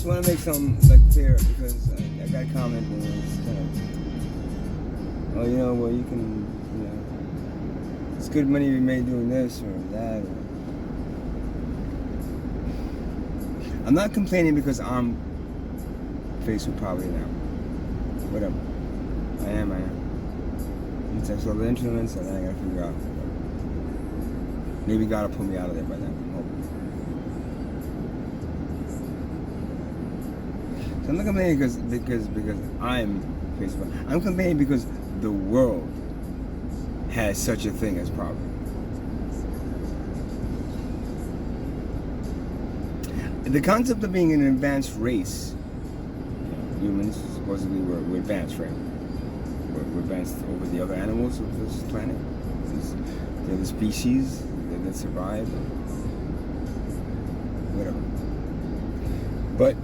want to make something like clear because I got a comment and it's kind of, oh, well, you can, it's good money to be made doing this or that. I'm not complaining because I'm faced with poverty now. Whatever. I am. It's like all the instruments and I gotta figure out. Maybe God will pull me out of there by then. I'm hoping. So I'm not complaining because I'm faced with poverty. I'm complaining because the world has such a thing as poverty. The concept of being an advanced race, humans supposedly we're advanced, right? We're advanced over the other animals of this planet. The other species that survive, whatever. But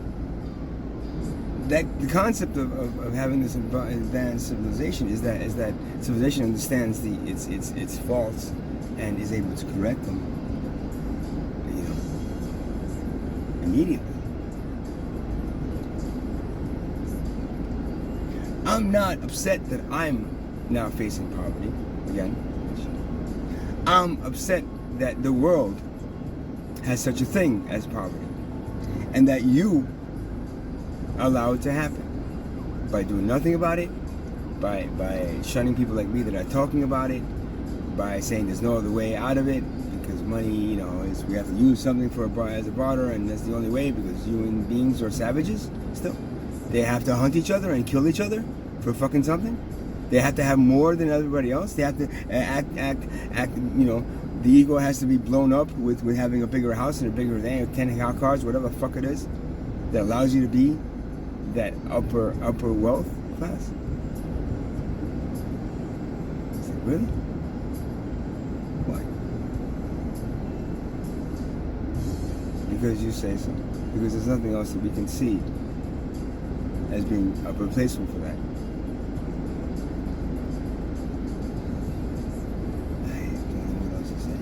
the concept of having this advanced civilization is that civilization understands its faults and is able to correct them, immediately. I'm not upset that I'm now facing poverty again. I'm upset that the world has such a thing as poverty, and that you allow it to happen by doing nothing about it, by shunning people like me that are talking about it, by saying there's no other way out of it because money, is we have to use something as a barter, and that's the only way because human beings are savages still. They have to hunt each other and kill each other for fucking something. They have to have more than everybody else. They have to act. The ego has to be blown up with having a bigger house and a bigger thing, 10 cars, whatever the fuck it is, that allows you to be that upper wealth class. It's like, really? Why? Because you say so. Because there's nothing else that we can see as being a replacement for that. I don't know what else to say.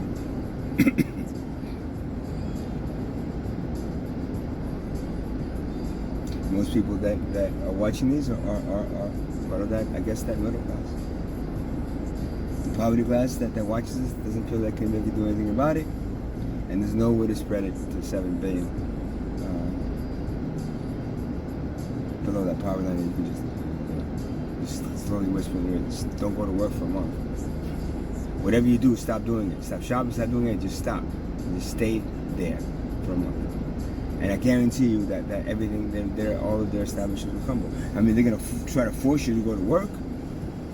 Most people that are watching these are part of that, I guess, that middle class. The poverty class that watches this doesn't feel like they can do anything about it, and there's no way to spread it to 7 billion. Below that poverty line, you can just slowly whisper in your ear, just don't go to work for a month. Whatever you do, stop doing it. Stop shopping, stop doing it, just stop. Just stay there for a month. And I guarantee you that everything, all of their establishments will crumble. I mean, they're going to try to force you to go to work,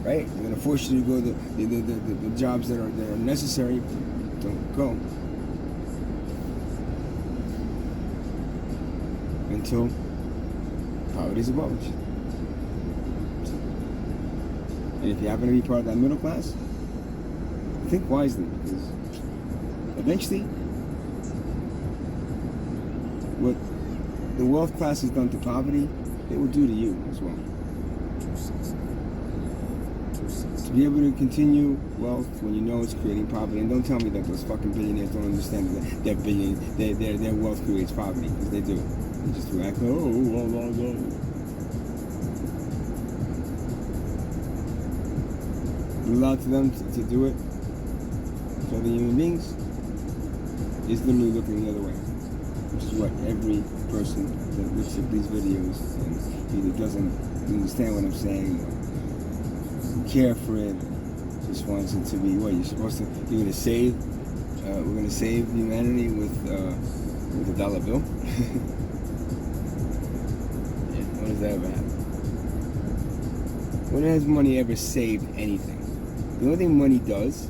right? They're going to force you to go to the jobs that are necessary. Don't go. Until poverty is abolished. And if you happen to be part of that middle class, think wisely, because eventually what the wealth class has done to poverty, it will do to you as well. To be able to continue wealth when you know it's creating poverty, and don't tell me that those fucking billionaires don't understand that their wealth creates poverty, because they do. They just act, oh. Allow to them to do it for other human beings is literally looking the other way, which is what every person that looks at these videos and either doesn't understand what I'm saying or care for it, just wants it to be what you're supposed to. You're gonna save. We're gonna save humanity with a dollar bill. Yeah, when does that ever happen? When has money ever saved anything? The only thing money does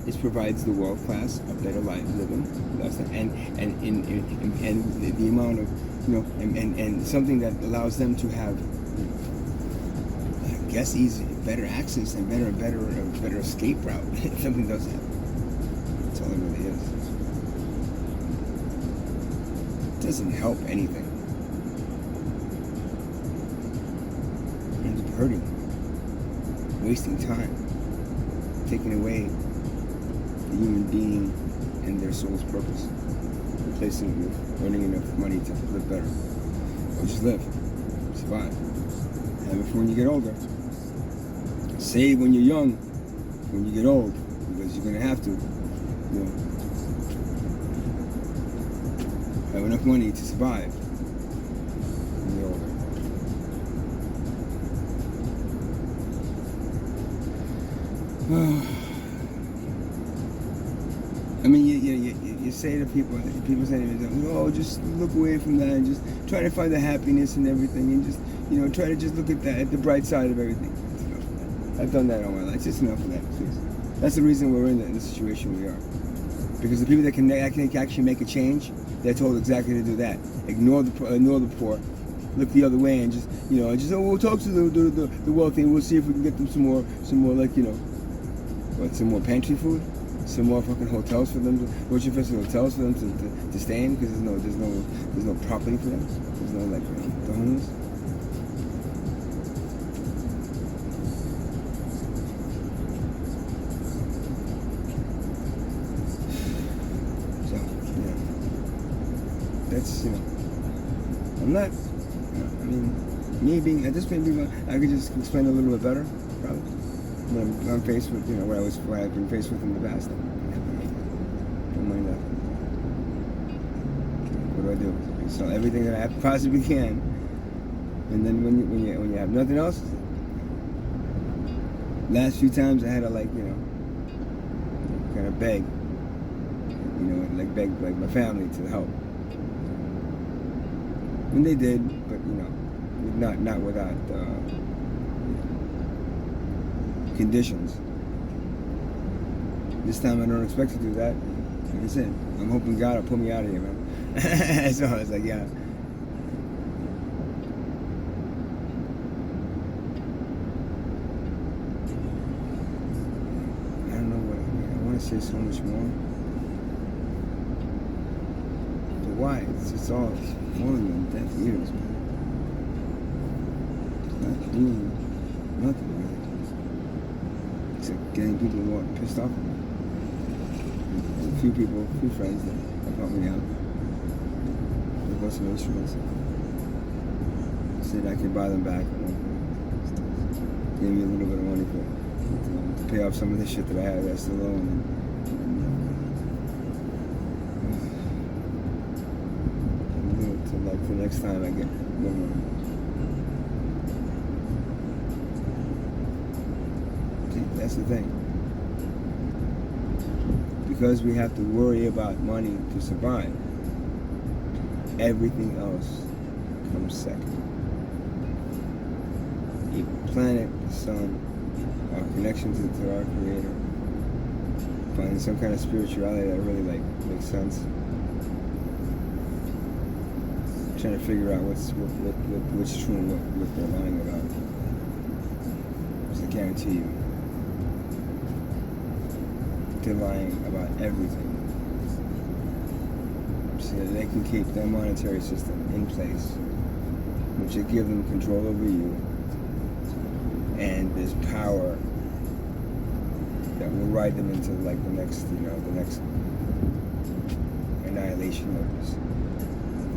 is provides the wealth class a better life living, and the amount of and something that allows them to have, I guess, better access and better escape route. If something does happen, that's all it really is. It doesn't help anything. It ends up hurting, wasting time, taking away the human being and their soul's purpose, replacing it with earning enough money to live better. just live, survive. Have it for when you get older. Save when you're young, when you get old, because you're gonna have to. You know, have enough money to survive when you're older. I mean, you say to people say to me, oh, just look away from that and just try to find the happiness in everything and just, try to just look at the bright side of everything. That's enough of that. I've done that all my life. It's just enough of that, please. That's the reason we're in the situation we are. Because the people that can actually make a change, they're told exactly to do that. Ignore the poor, look the other way, and just we'll talk to the wealthy and we'll see if we can get them some more like some more pantry food, some more fucking hotels for them, hotels for them to stay in, because there's no property for them. There's no the homeless. So that's I'm not. I mean, me being at this point, I could just explain a little bit better, probably. When I'm faced with, what I've been faced with in the past. No money left. What do I do? I sell everything that I possibly can, and then when you have nothing else. Last few times I had to kind of beg, beg my family to help, and they did, but not without. Conditions. This time I don't expect to do that. Like I said, I'm hoping God will pull me out of here, man. So I was like, yeah. I don't know what I want to say so much more. But why? It's all falling on deaf ears, man. It's not doing nothing, really. Getting people more pissed off. A few friends that have helped me out. They bought some instruments. Said I could buy them back. Gave me a little bit of money to pay off some of the shit that I had that's still owing. The next time I get more money. That's the thing. Because we have to worry about money to survive, everything else comes second. The planet, the sun, our connection to our Creator, finding some kind of spirituality that really makes sense. Trying to figure out what's true and what they're lying about. Because I guarantee you, they're lying about everything, so that they can keep their monetary system in place, which will give them control over you, and there's power that will ride them into the next annihilation of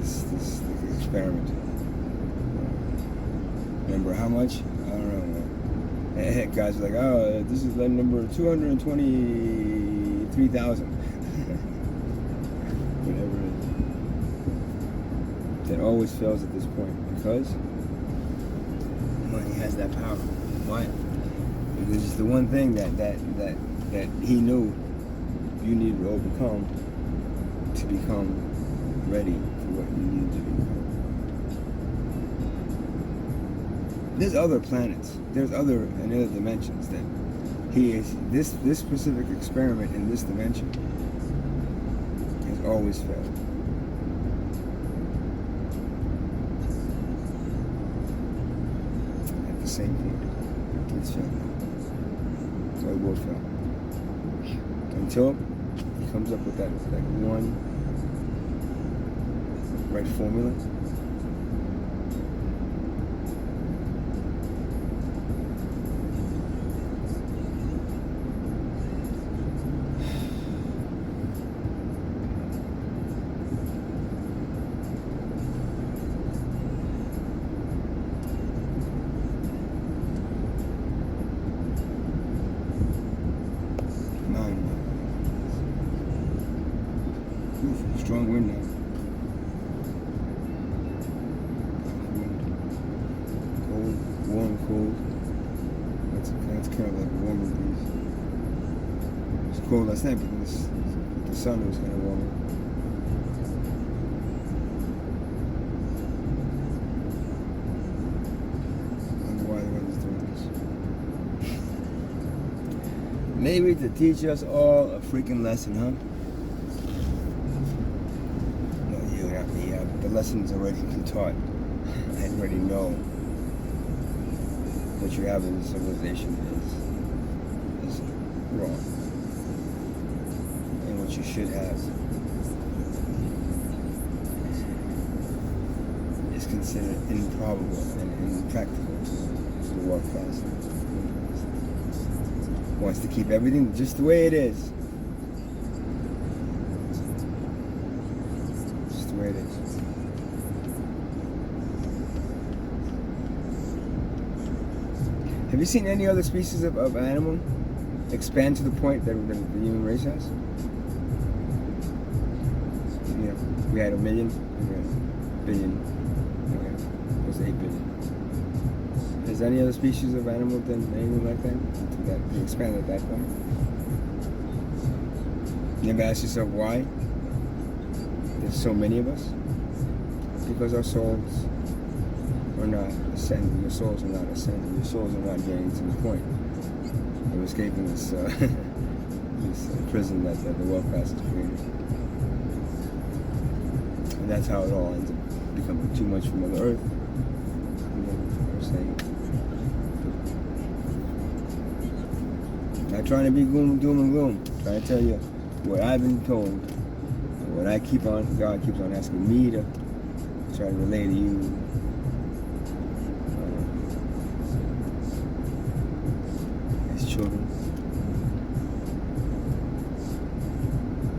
this experiment. Remember how much? I don't know. Heck, guys are like, oh, this is number 223,000. Whatever it is. That always fails at this point because money has that power. Why? Because it's the one thing that he knew you needed to overcome to become ready for what you need to become. There's other planets. There's other dimensions that he is. This specific experiment in this dimension has always failed. At the same point, it's failed. So it will fail until he comes up with that one right formula. cold last night, but the sun was kind of warmer. I wonder why the weather's doing this. Maybe to teach us all a freaking lesson, huh? No, you, not me. The lesson's already been taught. I already know what you have in the civilization is wrong. And what you should have is considered improbable and impractical to the world class. Wants to keep everything just the way it is. Just the way it is. Have you seen any other species of animal expand to the point that the human race has? You know, we had 1 million, we had 1 billion, it was 8 billion. Is there any other species of animal than anything like that expanded at that point? You ever ask yourself why there's so many of us? Because our souls are not ascending. Your souls are not ascending. Your souls are not getting to the point of escaping this this prison that the world class has created. And that's how it all ends up becoming too much for Mother Earth. We're saying, not trying to be doom and gloom. Trying to tell you what I've been told, and what God keeps on asking me to try to relay to you. Children,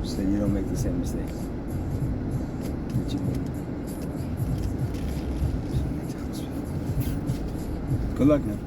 so you don't make the same mistakes that you made. Good luck now.